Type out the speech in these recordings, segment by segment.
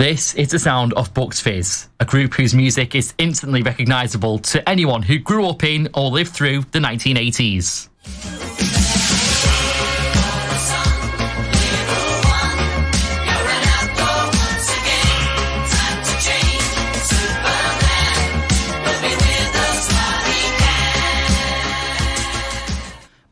This is the sound of Bucks Fizz, a group whose music is instantly recognisable to anyone who grew up in or lived through the 1980s.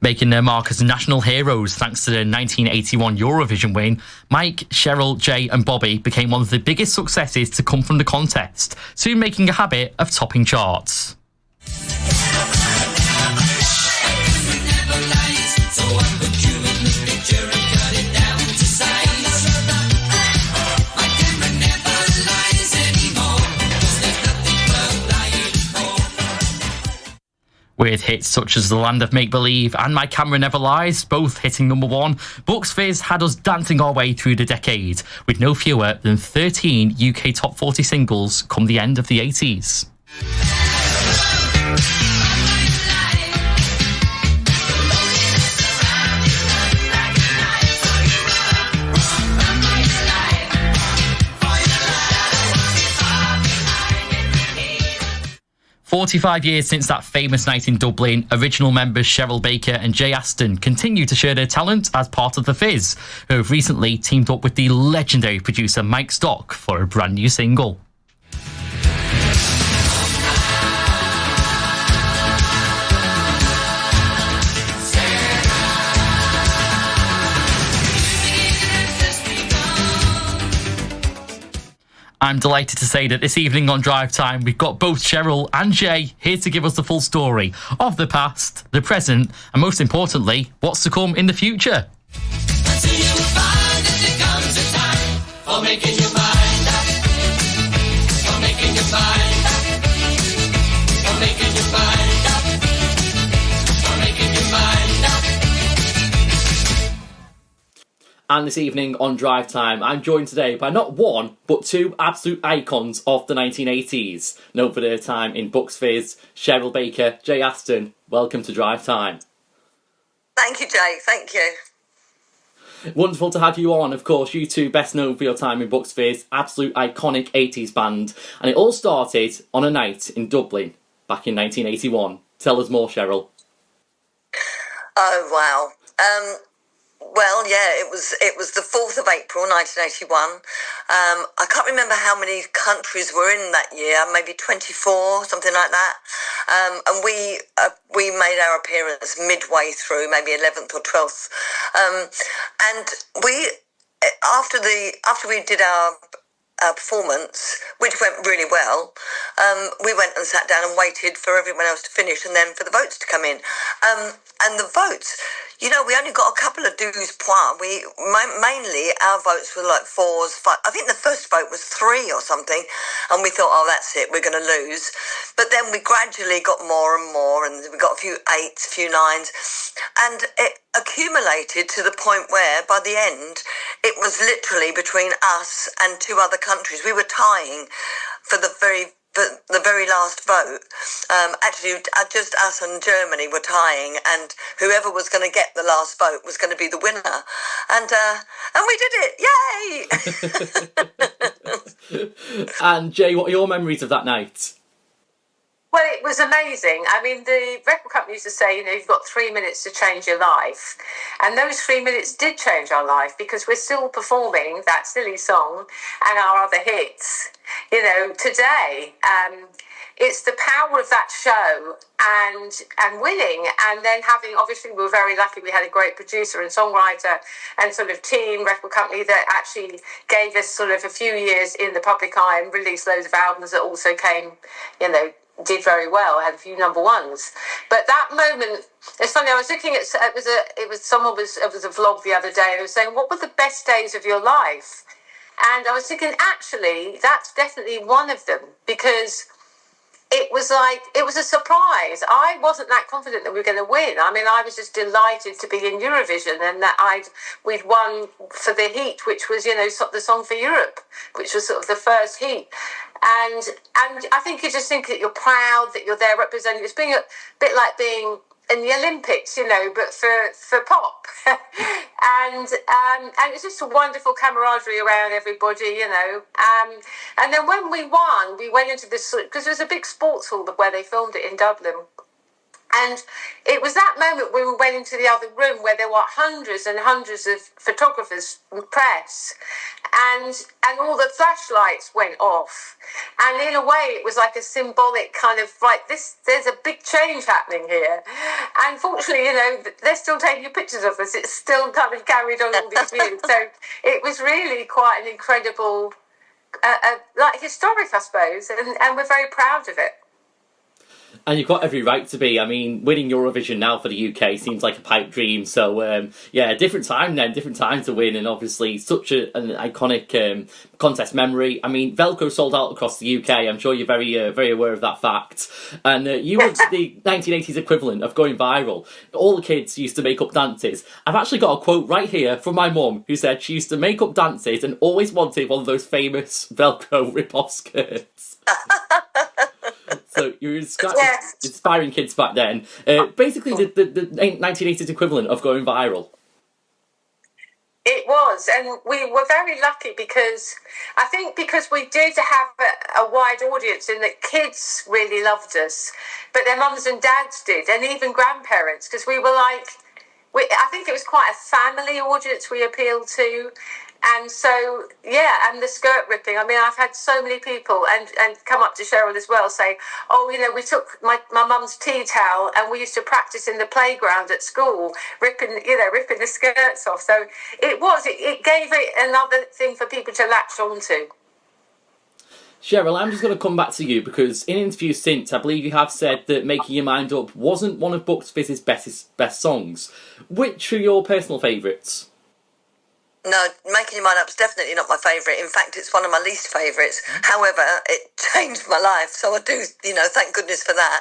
Making their mark as national heroes thanks to their 1981 Eurovision win, Mike, Cheryl, Jay and Bobby became one of the biggest successes to come from the contest, soon making a habit of topping charts. With hits such as The Land of Make Believe and My Camera Never Lies, both hitting number one, Bucks Fizz had us dancing our way through the decade, with no fewer than 13 UK Top 40 singles come the end of the 80s. 45 years since that famous night in Dublin, original members Cheryl Baker and Jay Aston continue to share their talent as part of the Fizz, who have recently teamed up with the legendary producer Mike Stock for a brand new single. I'm delighted to say that this evening on Drive Time, we've got both Cheryl and Jay here to give us the full story of the past, the present, and most importantly, what's to come in the future. Until you find that there comes a time for making your mind up, for making your mind up, for making your mind up, for making your mind up. And this evening on Drive Time, I'm joined today by not one, but two absolute icons of the 1980s. Known for their time in Bucks Fizz, Cheryl Baker, Jay Aston. Welcome to Drive Time. Thank you, Jay. Thank you. Wonderful to have you on. Of course, you two best known for your time in Bucks Fizz, absolute iconic 80s band. And it all started on a night in Dublin back in 1981. Tell us more, Cheryl. Oh, wow. Well, yeah, it was the 4th of April, 1981. I can't remember how many countries were in that year, maybe 24, something like that. And we made our appearance midway through, maybe 11th or 12th. And we, after we did our performance, which went really well, we went and sat down and waited for everyone else to finish and then for the votes to come in. And the votes, you know, we only got a couple of douze points. Mainly our votes were like 4s, 5. I think the first vote was 3 or something, and we thought, oh, that's it, we're going to lose. But then we gradually got more and more, and we got a few 8s, a few 9s, and it accumulated to the point where, by the end, it was literally between us and 2 other countries. We were tying for the very last vote. Actually, just us and Germany were tying, and whoever was going to get the last vote was going to be the winner. And we did it! Yay! And Jay, what are your memories of that night? Well, it was amazing. I mean, the record company used to say, you know, you've got 3 minutes to change your life. And those 3 minutes did change our life, because we're still performing that silly song and our other hits. You know, today, it's the power of that show and winning, and then having, obviously we were very lucky, we had a great producer and songwriter and sort of team record company that actually gave us sort of a few years in the public eye and released loads of albums that also came, you know, did very well, had a few number ones. But that moment, it's funny, I was looking at, it was a vlog the other day, and it was saying, what were the best days of your life? And I was thinking, actually, that's definitely one of them, because it was a surprise. I wasn't that confident that we were going to win. I mean, I was just delighted to be in Eurovision, and that we'd won for the heat, which was, you know, the song for Europe, which was sort of the first heat. And I think you just think that you're proud that you're there representing. It's being a bit like being in the Olympics, but for pop. and it's just a wonderful camaraderie around everybody, and then when we won, we went into this, because there was a big sports hall where they filmed it in Dublin. And it was that moment when we went into the other room where there were hundreds and hundreds of photographers and press, and all the flashlights went off. And in a way, it was like a symbolic kind of, there's a big change happening here. And fortunately, they're still taking pictures of us. It's still kind of carried on all these years. So it was really quite an incredible, historic, I suppose. And we're very proud of it. And you've got every right to be. I mean, winning Eurovision now for the UK seems like a pipe dream. So, different time to win, and obviously such an iconic contest memory. I mean, Velcro sold out across the UK. I'm sure you're very aware of that fact. And you were the 1980s equivalent of going viral. All the kids used to make up dances. I've actually got a quote right here from my mum, who said she used to make up dances and always wanted one of those famous Velcro rip-off skirts. So you're inspiring kids back then. Basically, the 1980s equivalent of going viral. It was, and we were very lucky because we did have a wide audience, and that kids really loved us, but their mums and dads did, and even grandparents, because we were I think it was quite a family audience we appealed to. And so, and the skirt ripping. I mean, I've had so many people and come up to Cheryl as well, say, we took my mum's tea towel and we used to practice in the playground at school, ripping the skirts off. So it gave it another thing for people to latch onto. Cheryl, I'm just going to come back to you, because in interviews since, I believe you have said that Making Your Mind Up wasn't one of Bucks Fizz's best songs. Which are your personal favourites? No, Making Your Mind Up is definitely not my favourite. In fact, it's one of my least favourites. However, it changed my life, so I do, thank goodness for that.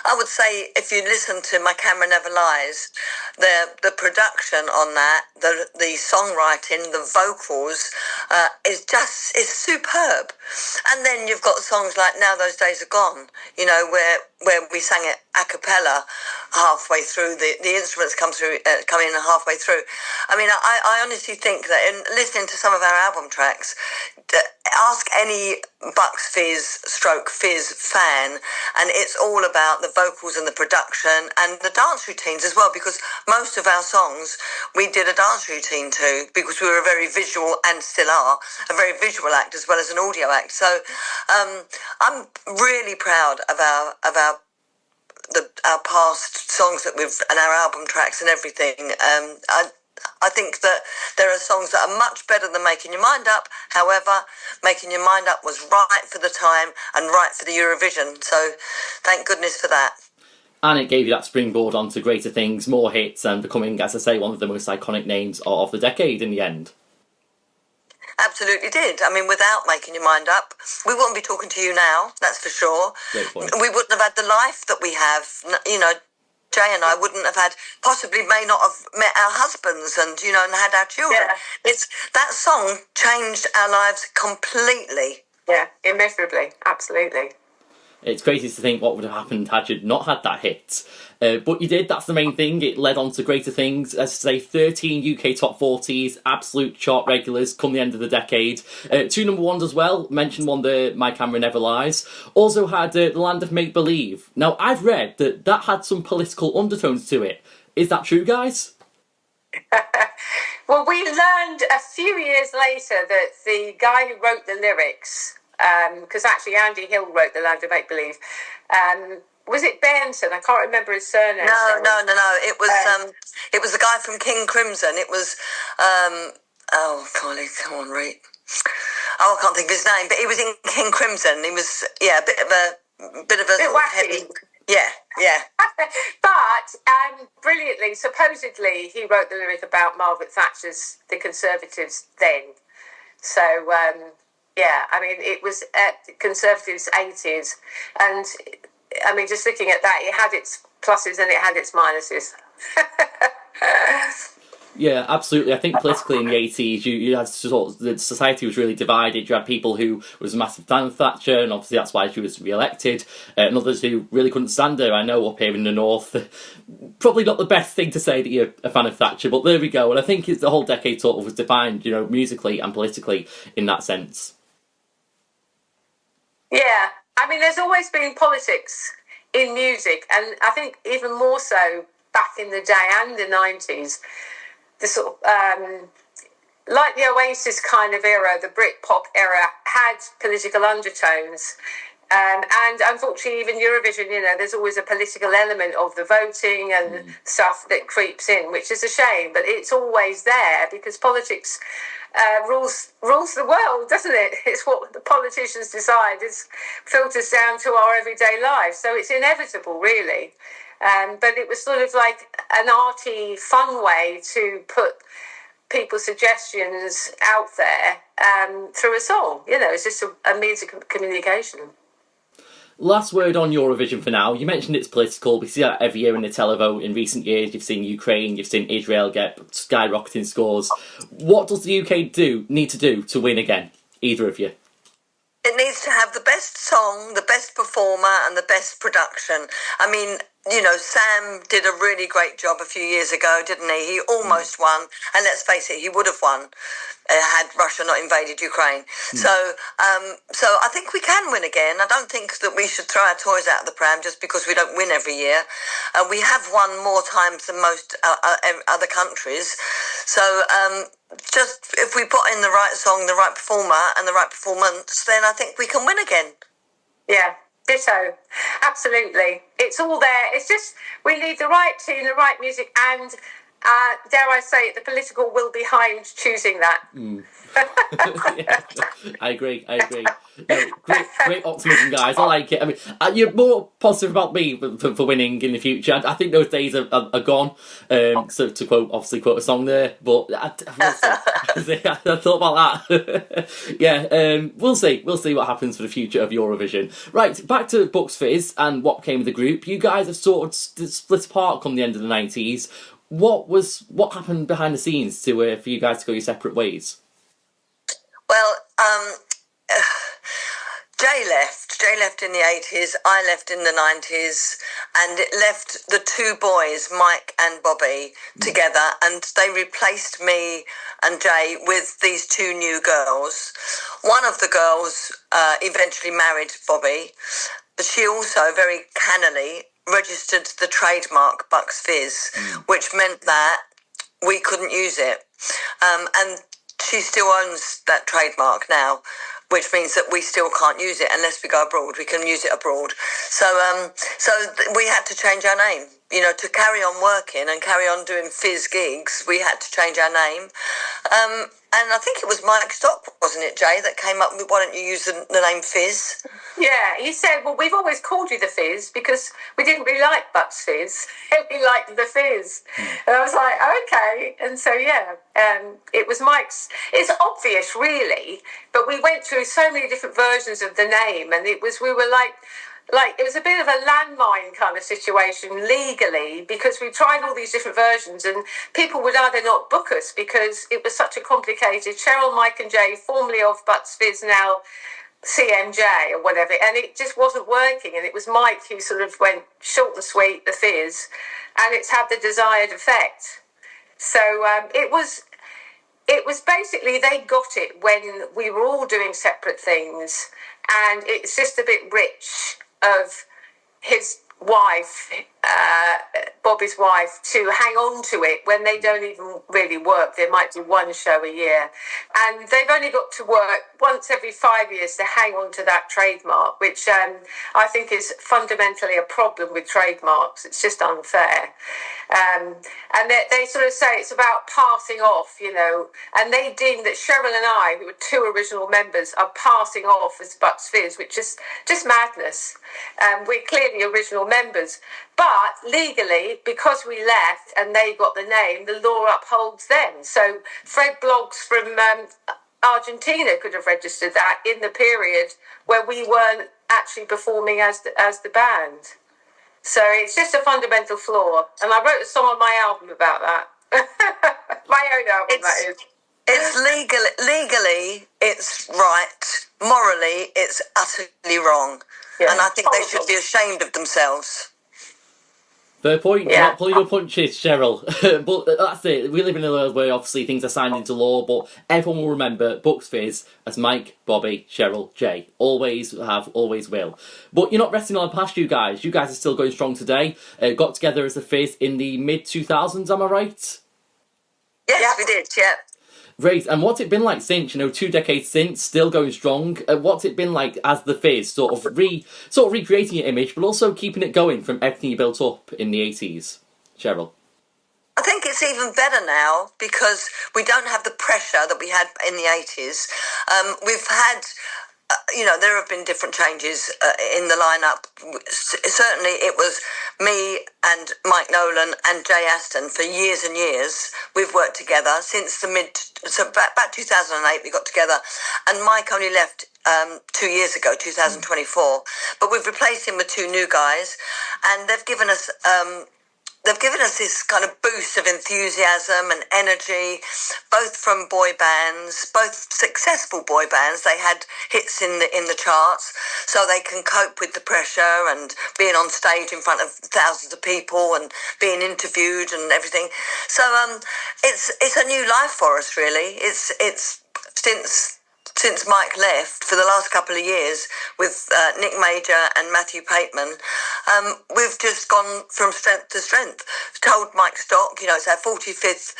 I would say if you listen to My Camera Never Lies, the production on that, the songwriting, the vocals, is superb. And then you've got songs like Now Those Days Are Gone, where we sang it a cappella halfway through, the instruments come in halfway through. I mean, I honestly think that in listening to some of our album tracks, ask any Bucks Fizz / Fizz fan, and it's all about the vocals and the production and the dance routines as well, because most of our songs we did a dance routine to, because we were a very visual, and still are, a very visual act as well as an audio act. So I'm really proud of our past songs that and our album tracks and everything. I think that there are songs that are much better than Making Your Mind Up. However, Making Your Mind Up was right for the time and right for the Eurovision. So thank goodness for that. And it gave you that springboard onto greater things, more hits, and becoming, as I say, one of the most iconic names of the decade in the end. Absolutely did. I mean, without Making Your Mind Up, we wouldn't be talking to you now, that's for sure. Great point. We wouldn't have had the life that we have. Jay and I wouldn't have may not have met our husbands and had our children. Yeah. That song changed our lives completely. Yeah, immeasurably, absolutely. It's crazy to think what would have happened had you not had that hit. But you did, that's the main thing. It led on to greater things. As I say, 13 UK top 40s, absolute chart regulars come the end of the decade. 2 number ones as well. Mentioned one there, My Camera Never Lies. Also had The Land of Make Believe. Now, I've read that had some political undertones to it. Is that true, guys? Well, we learned a few years later that the guy who wrote the lyrics, because actually Andy Hill wrote The Land of Make Believe, was it Benson? I can't remember his surname. No. It was the guy from King Crimson. It was Carly, come on, Reed. I can't think of his name, but he was in King Crimson. He was a bit of a heavy. Yeah. But brilliantly, supposedly, he wrote the lyric about Margaret Thatcher's The Conservatives then. So I mean, it was Conservatives' 80s, and I mean, just looking at that, it had its pluses and it had its minuses. Yeah, absolutely. I think politically in the 80s, you had sort of, the society was really divided. You had people who was a massive fan of Thatcher, and obviously that's why she was re-elected, and others who really couldn't stand her. I know up here in the north, probably not the best thing to say that you're a fan of Thatcher, but there we go. And I think the whole decade sort of was defined, musically and politically in that sense. Yeah, I mean, there's always been politics in music, and I think even more so back in the day and the 90s. The sort of, like the Oasis kind of era, the Britpop era had political undertones. And unfortunately, even Eurovision, there's always a political element of the voting and stuff that creeps in, which is a shame. But it's always there because politics rules the world, doesn't it? It's what the politicians decide. It filters down to our everyday lives. So it's inevitable, really. But it was sort of like an arty, fun way to put people's suggestions out there through a song. It's just a means of communication. Last word on Eurovision for now. You mentioned it's political. We see that every year in the televote in recent years. You've seen Ukraine, you've seen Israel get skyrocketing scores. What does the UK need to do to win again? Either of you? It needs to have the best song, the best performer, and the best production. I mean, Sam did a really great job a few years ago, didn't he? He almost won, and let's face it, he would have won had Russia not invaded Ukraine. So I think we can win again. I don't think that we should throw our toys out of the pram just because we don't win every year. We have won more times than most other countries. So just if we put in the right song, the right performer, and the right performance, then I think we can win again. Yeah. Ditto. Absolutely. It's all there. It's just we need the right team, the right music, and dare I say it, the political will behind choosing that. Yeah, I agree. No, great optimism, guys. I like it. I mean, you're more positive about me for winning in the future. I think those days are gone. So to quote a song there, but I thought about that. Yeah, we'll see. We'll see what happens for the future of Eurovision. Right, back to Bucks Fizz and what came of the group. You guys have sort of split apart come the end of the 90s. What happened behind the scenes for you guys to go your separate ways? Well, Jay left in the 80s, I left in the 90s, and it left the two boys, Mike and Bobby, together, and they replaced me and Jay with these two new girls. One of the girls eventually married Bobby, but she also, very cannily, registered the trademark Bucks Fizz, which meant that we couldn't use it. And she still owns that trademark now, which means that we still can't use it unless we go abroad. We can use it abroad. So we had to change our name. To carry on working and carry on doing Fizz gigs, we had to change our name. And I think it was Mike Stock, wasn't it, Jay, that came up with, why don't you use the name Fizz? Yeah, he said, well, we've always called you the Fizz because we didn't really like Bucks Fizz. We liked the Fizz. And I was like, okay. And so, it was Mike's. It's obvious, really, but we went through so many different versions of the name, and we were like it was a bit of a landmine kind of situation legally, because we tried all these different versions and people would either not book us because it was such a complicated Cheryl, Mike and Jay, formerly of Bucks Fizz, now CMJ or whatever, and it just wasn't working. And it was Mike who sort of went short and sweet, the Fizz, and it's had the desired effect. So it was basically, they got it when we were all doing separate things, and it's just a bit rich of his wife, Bobby's wife, to hang on to it when they don't even really work. They might do one show a year, and they've only got to work once every 5 years to hang on to that trademark, which I think is fundamentally a problem with trademarks. It's just unfair. And they sort of say it's about passing off, and they deem that Cheryl and I, who were two original members, are passing off as Bucks Fizz, which is just madness. We're clearly original members, but legally, because we left and they got the name, the law upholds them. So Fred Bloggs from Argentina could have registered that in the period where we weren't actually performing as the band. So it's just a fundamental flaw. And I wrote a song on my album about that. My own album, It's- that is. It's legally, it's right. Morally, it's utterly wrong. Yeah. And I think they should be ashamed of themselves. Fair point. Yeah. Not pulling your punches, Cheryl. But that's it. We live in a world where obviously things are signed into law, but everyone will remember Bucks Fizz as Mike, Bobby, Cheryl, Jay. Always have, always will. But you're not resting on past, you guys. You guys are still going strong today. Got together as a Fizz in the mid-2000s, am I right? Yes, Yeah. we did, yeah. Great. And what's it been like since, 2 decades since, still going strong? What's it been like as the Fizz, sort of recreating your image, but also keeping it going from everything you built up in the 80s? Cheryl? I think it's even better now because we don't have the pressure that we had in the 80s. We've had, there have been different changes in the lineup. Certainly it was me and Mike Nolan and Jay Aston for years and years. We've worked together since about 2008 we got together, and Mike only left 2 years ago, 2024. But we've replaced him with two new guys, and they've given us this kind of boost of enthusiasm and energy, both from boy bands, both successful boy bands. They had hits in the charts, so they can cope with the pressure and being on stage in front of thousands of people and being interviewed and everything. So it's a new life for us, really. It's since Mike left for the last couple of years with Nick Major and Matthew Pateman, we've just gone from strength to strength. Told Mike Stock, it's our 45th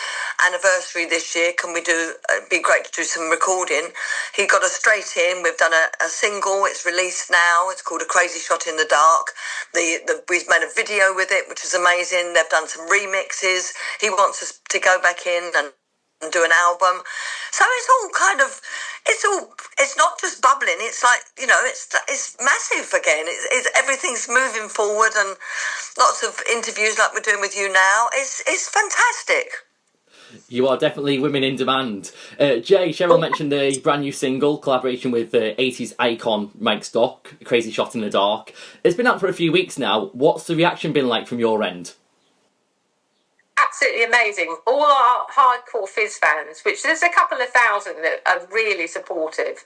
anniversary this year. Can we it'd be great to do some recording. He got us straight in. We've done a single. It's released now. It's called A Crazy Shot in the Dark. We've made a video with it, which is amazing. They've done some remixes. He wants us to go back in and do an album. So it's all kind of, it's not just bubbling. It's like, it's massive again. It's everything's moving forward, and lots of interviews like we're doing with you now. It's fantastic. You are definitely women in demand. Jay, Cheryl mentioned a brand new single, collaboration with 80s icon Mike Stock, Crazy Shot in the Dark. It's been out for a few weeks now. What's the reaction been like from your end? Absolutely amazing. All our hardcore Fizz fans, which there's a couple of thousand that are really supportive,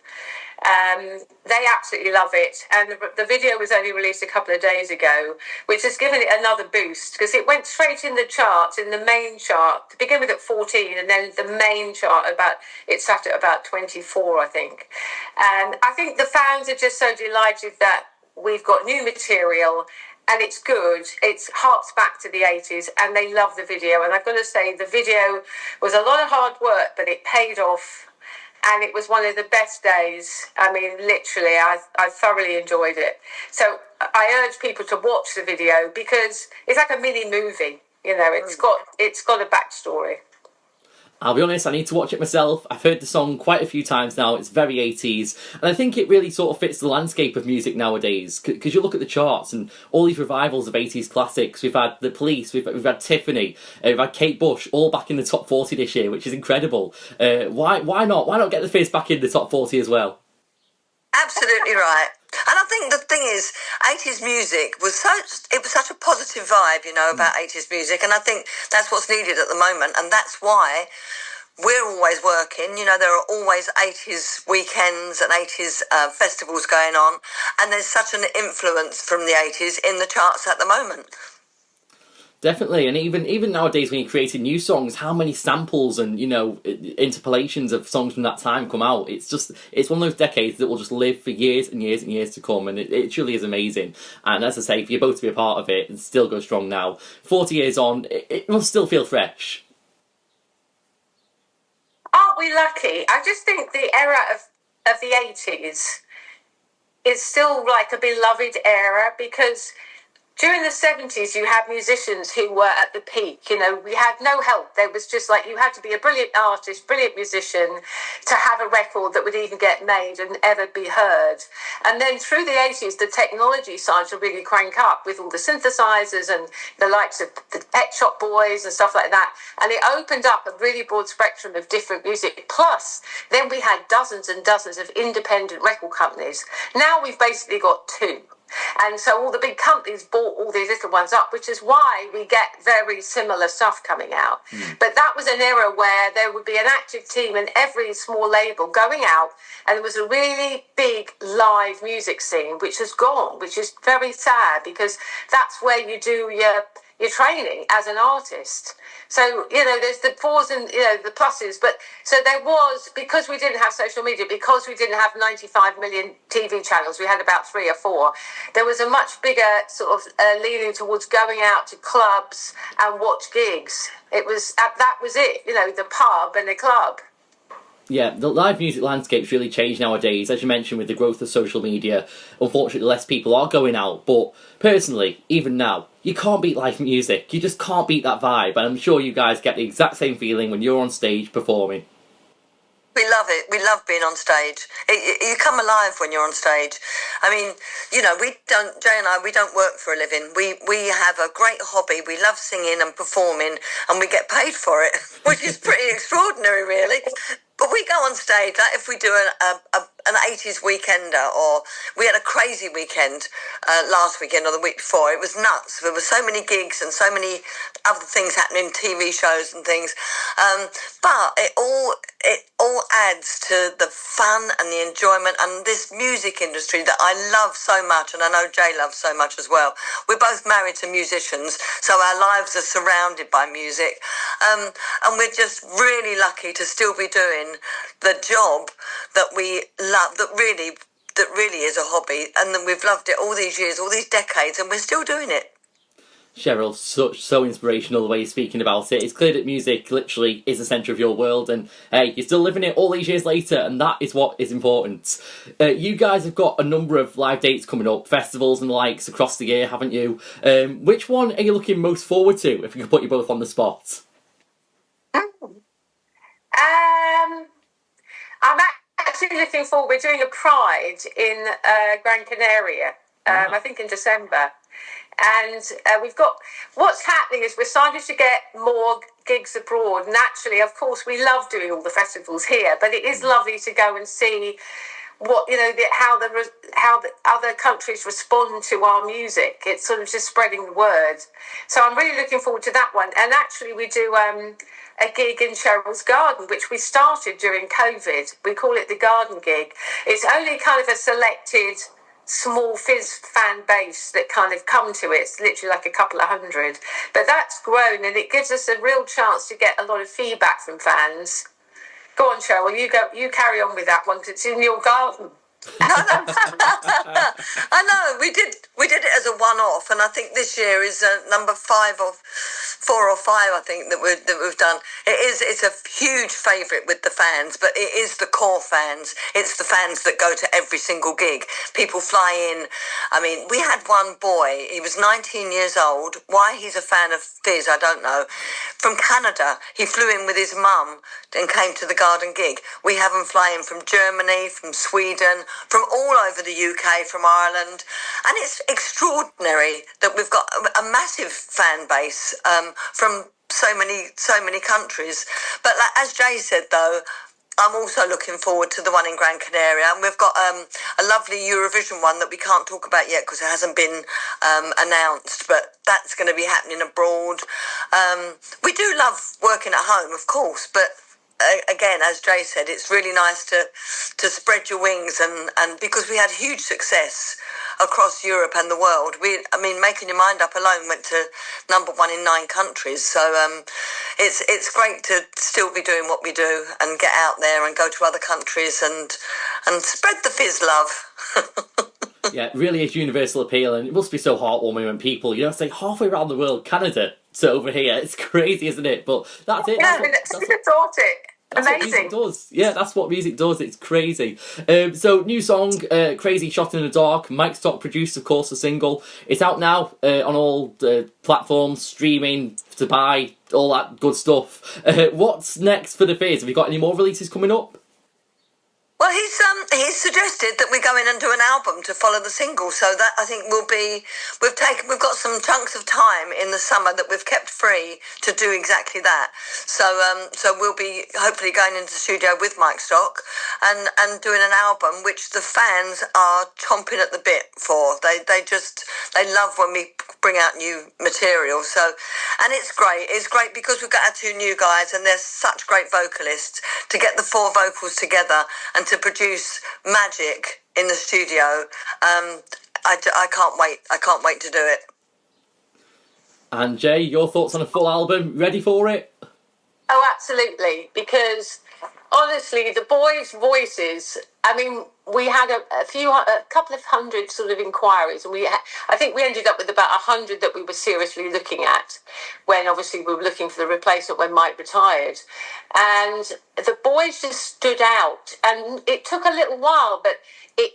they absolutely love it. And the video was only released a couple of days ago, which has given it another boost because it went straight in the charts, in the main chart, to begin with at 14, and then the main chart it sat at about 24, I think. And I think the fans are just so delighted that we've got new material. And it's good. It harks back to the 80s, and they love the video. And I've got to say, the video was a lot of hard work, but it paid off. And it was one of the best days. I mean, literally, I thoroughly enjoyed it. So I urge people to watch the video because it's like a mini movie. It's got a backstory. I'll be honest, I need to watch it myself. I've heard the song quite a few times now. It's very 80s. And I think it really sort of fits the landscape of music nowadays. Because you look at the charts and all these revivals of 80s classics. We've had The Police, we've had Tiffany, we've had Kate Bush, all back in the top 40 this year, which is incredible. Why not? Why not get the Fizz back in the top 40 as well? Absolutely right. And I think the thing is, 80s music was such a positive vibe, about 80s music. And I think that's what's needed at the moment. And that's why we're always working. There are always 80s weekends and 80s festivals going on. And there's such an influence from the 80s in the charts at the moment. Definitely, and even nowadays when you're creating new songs, how many samples and interpolations of songs from that time come out? It's one of those decades that will just live for years and years and years to come, and it truly is amazing. And as I say, for you both to be a part of it and still go strong now, 40 years on, it must still feel fresh. Aren't we lucky? I just think the era of the 80s is still like a beloved era because during the 70s, you had musicians who were at the peak. We had no help. There was just like, you had to be a brilliant artist, brilliant musician to have a record that would even get made and ever be heard. And then through the 80s, the technology started to really crank up with all the synthesizers and the likes of the Pet Shop Boys and stuff like that. And it opened up a really broad spectrum of different music. Plus, then we had dozens and dozens of independent record companies. Now we've basically got two. And so all the big companies bought all these little ones up, which is why we get very similar stuff coming out. But that was an era where there would be an active team in every small label going out, and there was a really big live music scene, which has gone, which is very sad, because that's where you do your training as an artist. So, there's the pros and, the pluses. But so there was, because we didn't have social media, because we didn't have 95 million TV channels, we had about 3 or 4. There was a much bigger sort of leaning towards going out to clubs and watch gigs. That was it, the pub and the club. Yeah, the live music landscape's really changed nowadays. As you mentioned, with the growth of social media, unfortunately less people are going out. But personally, even now, you can't beat live music. You just can't beat that vibe. And I'm sure you guys get the exact same feeling when you're on stage performing. We love it. We love being on stage. You come alive when you're on stage. I mean, Jay and I, we don't work for a living. We have a great hobby. We love singing and performing, and we get paid for it, which is pretty extraordinary, really. But we go on stage, like if we do an 80s weekender, or we had a crazy weekend last weekend or the week before. It was nuts. There were so many gigs and so many other things happening, TV shows and things. But it all adds to the fun and the enjoyment and this music industry that I love so much, and I know Jay loves so much as well. We're both married to musicians, so our lives are surrounded by music. And we're just really lucky to still be doing the job that we love, that really is a hobby, and then we've loved it all these years, all these decades, and we're still doing it. Cheryl, so inspirational the way you're speaking about it. It's clear that music literally is the centre of your world, and hey, you're still living it all these years later, and that is what is important. You guys have got a number of live dates coming up, festivals and the likes across the year, haven't you? Which one are you looking most forward to, if we could put you both on the spot? I'm actually looking forward. We're doing a Pride in Gran Canaria, I think in December. And we've got, what's happening is we're starting to get more gigs abroad. Naturally, of course, we love doing all the festivals here, but it is lovely to go and see what, how the other countries respond to our music. It's sort of just spreading the word. So I'm really looking forward to that one. And actually, we do a gig in Cheryl's garden, which we started during COVID. We call it the garden gig. It's only kind of a selected small Fizz fan base that kind of come to it. It's literally like a couple of hundred. But that's grown, and it gives us a real chance to get a lot of feedback from fans. Go on, Cheryl, you carry on with that one, because it's in your garden. I know, we did it as a one-off, and I think this year is number 5 or 4 or 5, I think, that we've done. It's a huge favourite with the fans, but it is the core fans. It's the fans that go to every single gig. People fly in. I mean, we had one boy, he was 19 years old. Why he's a fan of Fizz, I don't know. From Canada, he flew in with his mum and came to the garden gig. We have them flying from Germany, from Sweden, from all over the UK, from Ireland, and it's extraordinary that we've got a massive fan base from so many countries. But like, as Jay said, though, I'm also looking forward to the one in Gran Canaria, and we've got a lovely Eurovision one that we can't talk about yet because it hasn't been announced, but that's going to be happening abroad. We do love working at home, of course, but again, as Jay said, it's really nice to spread your wings, and because we had huge success across Europe and the world. Making Your Mind Up alone went to number 1 in 9 countries. So it's great to still be doing what we do and get out there and go to other countries and spread the Fizz love. Yeah, it really is universal appeal, and it must be so heartwarming when people, say halfway around the world, Canada to over here. It's crazy, isn't it? But that's it. Yeah, that's what music does. Yeah, that's what music does. It's crazy. So, new song, Crazy Shot in the Dark. Mike Stock produced, of course, the single. It's out now on all platforms, streaming, to buy, all that good stuff. What's next for the Fizz? Have you got any more releases coming up? Well, he's He suggested that we go in and do an album to follow the single. So that I think we've got some chunks of time in the summer that we've kept free to do exactly that. So we'll be hopefully going into the studio with Mike Stock and doing an album which the fans are chomping at the bit for. They love when we bring out new material. So, and it's great. It's great because we've got our two new guys and they're such great vocalists. To get the four vocals together and to produce magic in the studio, I can't wait. I can't wait to do it. And Jay, your thoughts on a full album? Ready for it? Oh, absolutely. Because honestly, the boys' voices. I mean, we had a couple of hundred sort of inquiries, and I think we ended up with about 100 that we were seriously looking at. When obviously we were looking for the replacement when Mike retired, and the boys just stood out. And it took a little while, but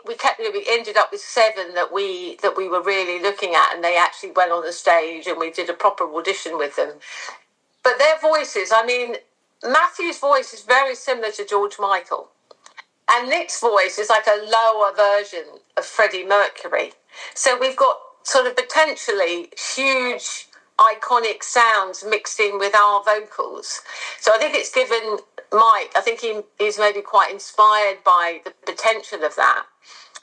we ended up with 7 that we were really looking at, and they actually went on the stage, and we did a proper audition with them. But their voices, I mean, Matthew's voice is very similar to George Michael. And Nick's voice is like a lower version of Freddie Mercury. So we've got sort of potentially huge, iconic sounds mixed in with our vocals. So I think it's given Mike, I think he's maybe quite inspired by the potential of that.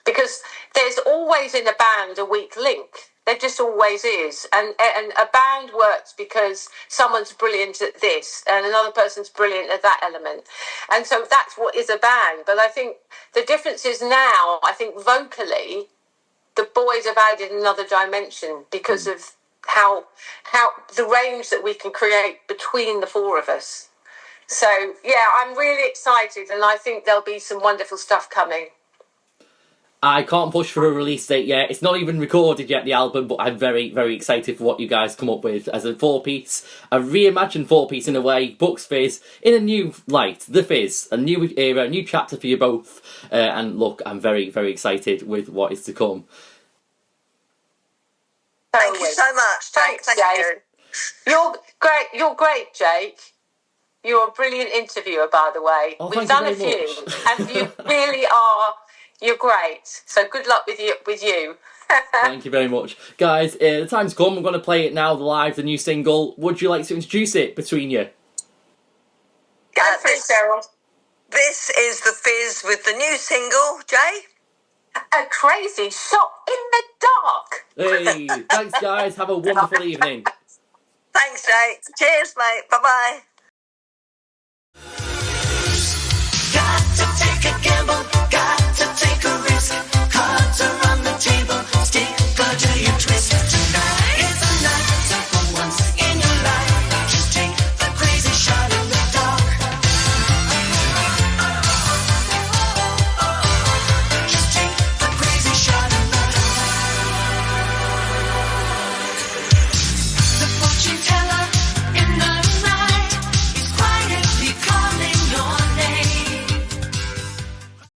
Because there's always in a band a weak link. There just always is. And a band works because someone's brilliant at this and another person's brilliant at that element. And so that's what is a band. But I think the difference is now, I think vocally, the boys have added another dimension because of how the range that we can create between the four of us. So, yeah, I'm really excited and I think there'll be some wonderful stuff coming. I can't push for a release date yet. It's not even recorded yet, the album, but I'm very, very excited for what you guys come up with as a 4-piece, a reimagined 4-piece in a way, Bucks Fizz, in a new light, The Fizz, a new era, a new chapter for you both. And look, I'm very, very excited with what is to come. Thank you so much. Thanks, Thank Jake. you. You're great, Jake. You're a brilliant interviewer, by the way. Oh, We've done a few, and you really are. You're great. So good luck with you. Thank you very much. Guys, the time's come. I'm going to play it now, live, the new single. Would you like to introduce it between you? Go for it, Cheryl. This is The Fizz with the new single, Jay. A crazy shot in the dark. Hey, thanks, guys. Have a wonderful evening. Thanks, Jay. Cheers, mate. Bye-bye. Got to take a gamble.